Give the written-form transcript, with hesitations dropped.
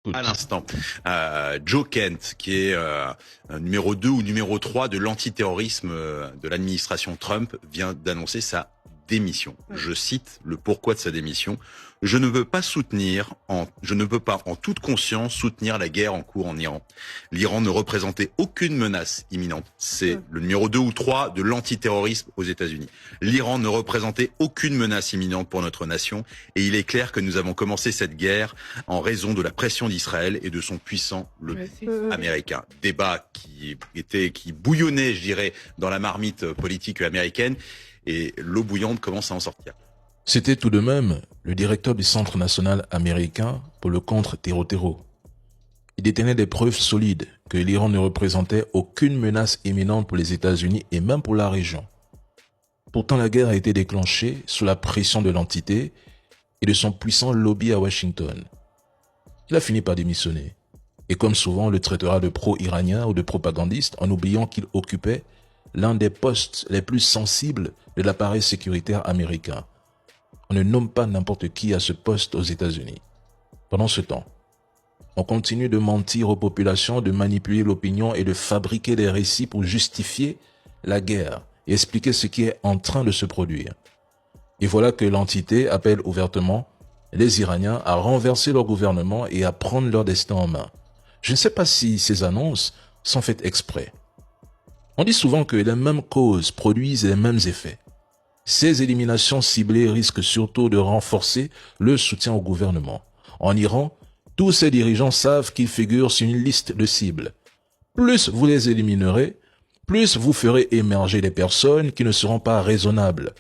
À Écoute. l'instant, Joe Kent, qui est numéro 2 ou numéro 3 de l'antiterrorisme de l'administration Trump, vient d'annoncer sa démission. Je cite le pourquoi de sa démission. Je ne peux pas en toute conscience soutenir la guerre en cours en Iran. L'Iran ne représentait aucune menace imminente. C'est le numéro 2 ou 3 de l'antiterrorisme aux États-Unis. L'Iran ne représentait aucune menace imminente pour notre nation et il est clair que nous avons commencé cette guerre en raison de la pression d'Israël et de son puissant lobby américain. Débat qui bouillonnait, je dirais, dans la marmite politique américaine et l'eau bouillante commence à en sortir. C'était tout de même le directeur du Centre national américain pour le contre-terreau. Il détenait des preuves solides que l'Iran ne représentait aucune menace imminente pour les États-Unis et même pour la région. Pourtant, la guerre a été déclenchée sous la pression de l'entité et de son puissant lobby à Washington. Il a fini par démissionner. Et comme souvent, on le traitera de pro-iranien ou de propagandiste en oubliant qu'il occupait l'un des postes les plus sensibles de l'appareil sécuritaire américain. On ne nomme pas n'importe qui à ce poste aux États-Unis. Pendant ce temps, on continue de mentir aux populations, de manipuler l'opinion et de fabriquer des récits pour justifier la guerre et expliquer ce qui est en train de se produire. Et voilà que l'entité appelle ouvertement les Iraniens à renverser leur gouvernement et à prendre leur destin en main. Je ne sais pas si ces annonces sont faites exprès. On dit souvent que les mêmes causes produisent les mêmes effets. Ces éliminations ciblées risquent surtout de renforcer le soutien au gouvernement. En Iran, tous ces dirigeants savent qu'ils figurent sur une liste de cibles. Plus vous les éliminerez, plus vous ferez émerger des personnes qui ne seront pas raisonnables.